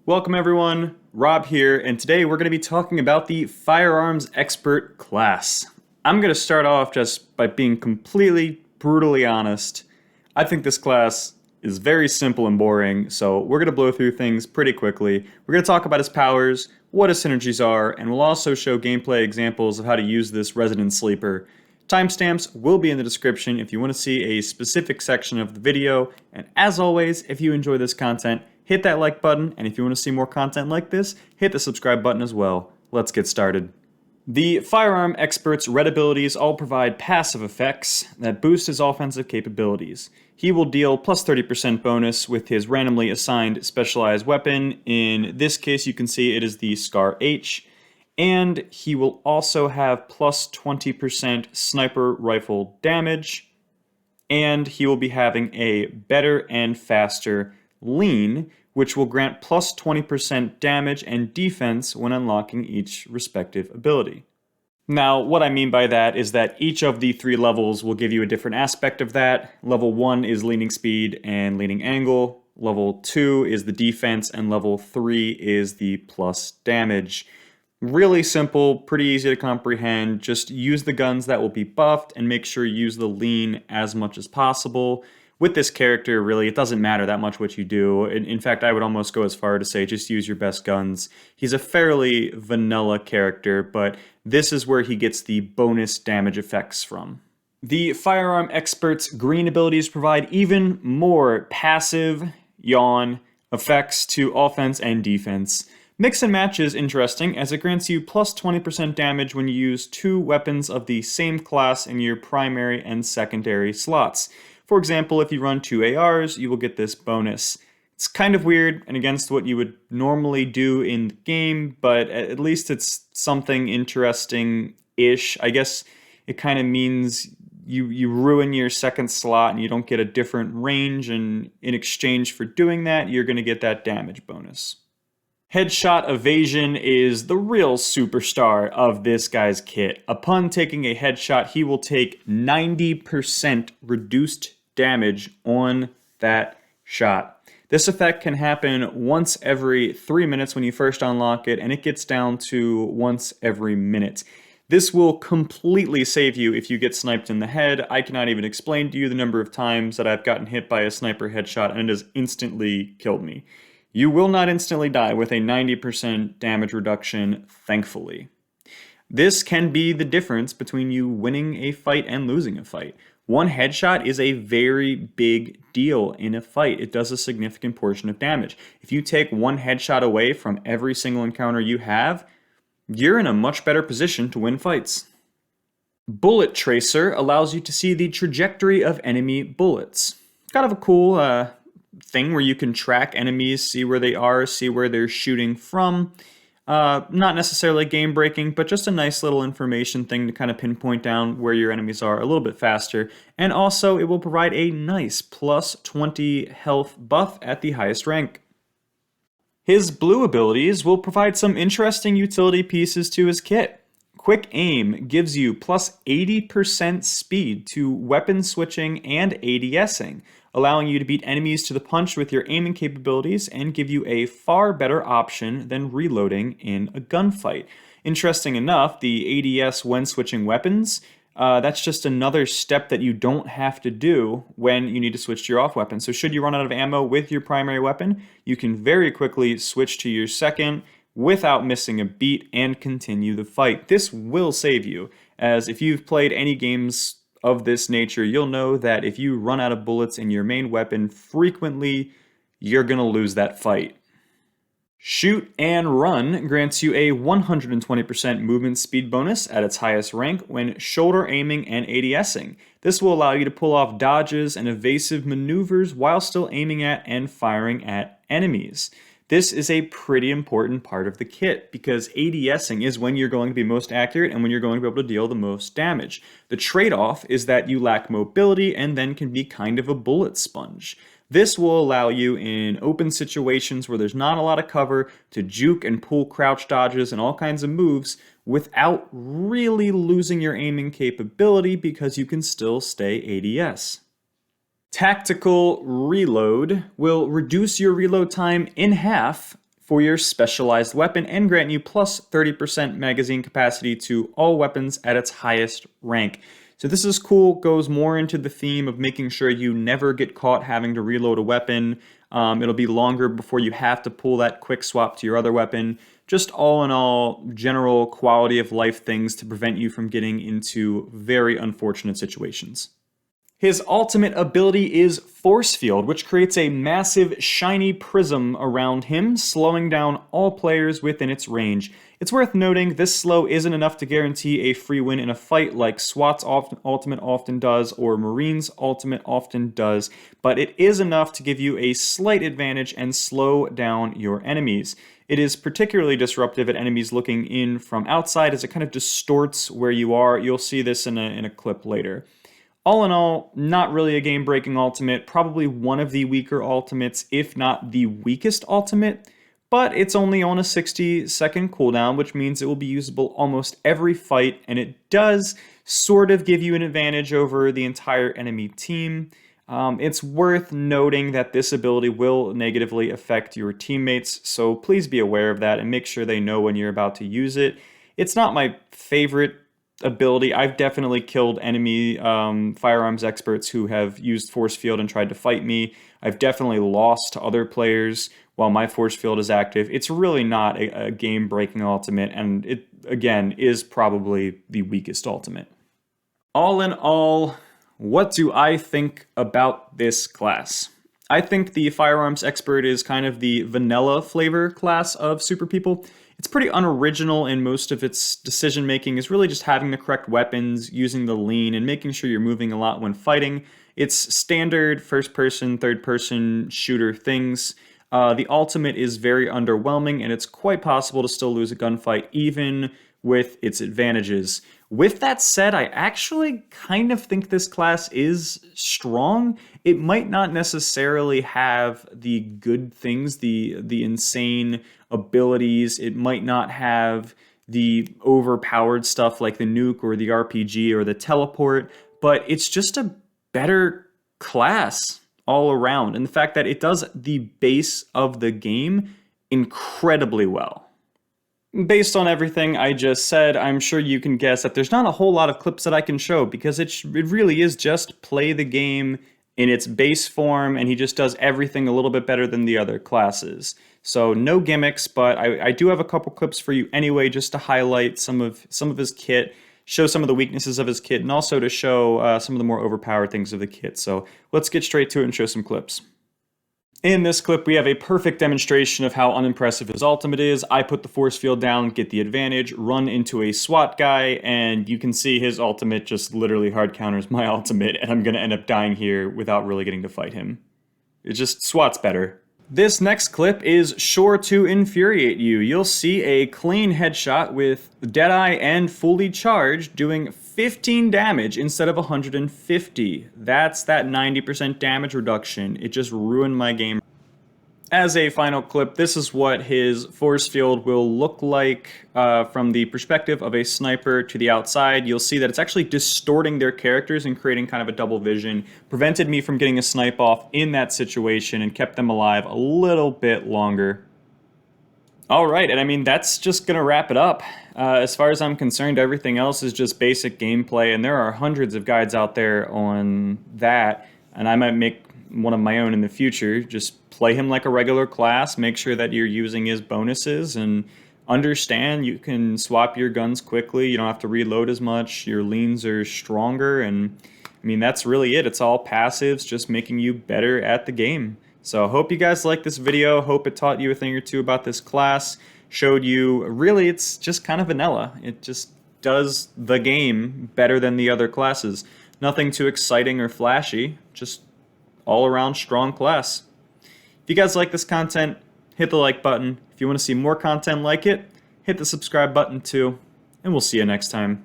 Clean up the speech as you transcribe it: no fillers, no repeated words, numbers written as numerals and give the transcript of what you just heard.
Welcome everyone, Rob here, and today we're going to be talking about the Firearms Expert class. I'm going to start off just by being completely, brutally honest. I think this class is very simple and boring, so we're going to blow through things pretty quickly. We're going to talk about his powers, what his synergies are, and we'll also show gameplay examples of how to use this Resident Sleeper. Timestamps will be in the description if you want to see a specific section of the video, and as always, if you enjoy this content, hit that like button, and if you want to see more content like this, hit the subscribe button as well. Let's get started. The Firearm Expert's red abilities all provide passive effects that boost his offensive capabilities. He will deal plus 30% bonus with his randomly assigned specialized weapon. In this case, you can see it is the Scar H. And he will also have plus 20% sniper rifle damage. And he will be having a better and faster lean, which will grant plus 20% damage and defense when unlocking each respective ability. Now, what I mean by that is that each of the three levels will give you a different aspect of that. Level 1 is leaning speed and leaning angle. Level 2 is the defense, and level 3 is the plus damage. Really simple, pretty easy to comprehend. Just use the guns that will be buffed and make sure you use the lean as much as possible. With this character, really, it doesn't matter that much what you do. In fact, I would almost go as far to say just use your best guns. He's a fairly vanilla character, but this is where he gets the bonus damage effects from. The Firearm Expert's green abilities provide even more passive, yawn, effects to offense and defense. Mix and match is interesting as it grants you plus 20% damage when you use two weapons of the same class in your primary and secondary slots. For example, if you run two ARs, you will get this bonus. It's kind of weird and against what you would normally do in the game, but at least it's something interesting-ish. I guess it kind of means you ruin your second slot and you don't get a different range, and in exchange for doing that, you're going to get that damage bonus. Headshot evasion is the real superstar of this guy's kit. Upon taking a headshot, he will take 90% reduced damage on that shot. This effect can happen once every 3 minutes when you first unlock it, and it gets down to once every minute. This will completely save you if you get sniped in the head. I cannot even explain to you the number of times that I've gotten hit by a sniper headshot and it has instantly killed me. You will not instantly die with a 90% damage reduction, thankfully. This can be the difference between you winning a fight and losing a fight. One headshot is a very big deal in a fight. It does a significant portion of damage. If you take one headshot away from every single encounter you have, you're in a much better position to win fights. Bullet Tracer allows you to see the trajectory of enemy bullets. Kind of a cool thing where you can track enemies, see where they are, see where they're shooting from. Not necessarily game breaking, but just a nice little information thing to kind of pinpoint down where your enemies are a little bit faster. And also it will provide a nice plus 20 health buff at the highest rank. His blue abilities will provide some interesting utility pieces to his kit. Quick Aim gives you plus 80% speed to weapon switching and ADSing, allowing you to beat enemies to the punch with your aiming capabilities and give you a far better option than reloading in a gunfight. Interesting enough, the ADS when switching weapons, that's just another step that you don't have to do when you need to switch to your off weapon. So should you run out of ammo with your primary weapon, you can very quickly switch to your second without missing a beat and continue the fight. This will save you, as if you've played any games of this nature, you'll know that if you run out of bullets in your main weapon frequently, you're going to lose that fight. Shoot and Run grants you a 120% movement speed bonus at its highest rank when shoulder aiming and ADSing. This will allow you to pull off dodges and evasive maneuvers while still aiming at and firing at enemies. This is a pretty important part of the kit because ADSing is when you're going to be most accurate and when you're going to be able to deal the most damage. The trade-off is that you lack mobility and then can be kind of a bullet sponge. This will allow you in open situations where there's not a lot of cover to juke and pull crouch dodges and all kinds of moves without really losing your aiming capability because you can still stay ADS. Tactical Reload will reduce your reload time in half for your specialized weapon and grant you plus 30% magazine capacity to all weapons at its highest rank. So this is cool, goes more into the theme of making sure you never get caught having to reload a weapon. It'll be longer before you have to pull that quick swap to your other weapon. Just all in all, general quality of life things to prevent you from getting into very unfortunate situations. His ultimate ability is Force Field, which creates a massive shiny prism around him, slowing down all players within its range. It's worth noting this slow isn't enough to guarantee a free win in a fight like SWAT's ultimate often does or Marine's ultimate often does, but it is enough to give you a slight advantage and slow down your enemies. It is particularly disruptive at enemies looking in from outside as it kind of distorts where you are. You'll see this in a clip later. All in all, not really a game-breaking ultimate, probably one of the weaker ultimates, if not the weakest ultimate, but it's only on a 60-second cooldown, which means it will be usable almost every fight, and it does sort of give you an advantage over the entire enemy team. It's worth noting that this ability will negatively affect your teammates, so please be aware of that and make sure they know when you're about to use it. It's not my favorite ability. I've definitely killed enemy firearms experts who have used force field and tried to fight me. I've definitely lost to other players while my force field is active. It's really not a game-breaking ultimate, and it, again, is probably the weakest ultimate. All in all, what do I think about this class? I think the Firearms Expert is kind of the vanilla flavor class of Super People. It's pretty unoriginal in most of its decision making. It's really just having the correct weapons, using the lean, and making sure you're moving a lot when fighting. It's standard first-person, third-person shooter things. The ultimate is very underwhelming, and it's quite possible to still lose a gunfight even with its advantages. With that said, I actually kind of think this class is strong. It might not necessarily have the good things, the insane abilities. It might not have the overpowered stuff like the nuke or the RPG or the teleport, but it's just a better class all around. And the fact that it does the base of the game incredibly well. Based on everything I just said, I'm sure you can guess that there's not a whole lot of clips that I can show because it really is just play the game in its base form, and he just does everything a little bit better than the other classes. So no gimmicks, but I do have a couple clips for you anyway, just to highlight some of his kit, show some of the weaknesses of his kit, and also to show some of the more overpowered things of the kit. So let's get straight to it and show some clips. In this clip, we have a perfect demonstration of how unimpressive his ultimate is. I put the force field down, get the advantage, run into a SWAT guy, and you can see his ultimate just literally hard counters my ultimate, and I'm going to end up dying here without really getting to fight him. It's just, SWAT's better. This next clip is sure to infuriate you. You'll see a clean headshot with Deadeye and fully charged doing 15 damage instead of 150. That's that 90% damage reduction. It just ruined my game. As a final clip, this is what his force field will look like from the perspective of a sniper to the outside. You'll see that it's actually distorting their characters and creating kind of a double vision. Prevented me from getting a snipe off in that situation and kept them alive a little bit longer. Alright, and I mean, that's just gonna wrap it up. As far as I'm concerned, everything else is just basic gameplay, and there are hundreds of guides out there on that, and I might make one of my own in the future. Just play him like a regular class, make sure that you're using his bonuses, and understand you can swap your guns quickly, you don't have to reload as much, your leans are stronger, and I mean, that's really it. It's all passives, just making you better at the game. So I hope you guys liked this video, hope it taught you a thing or two about this class, showed you, really it's just kind of vanilla. It just does the game better than the other classes. Nothing too exciting or flashy, just all-around strong class. If you guys like this content, hit the like button. If you want to see more content like it, hit the subscribe button too, and we'll see you next time.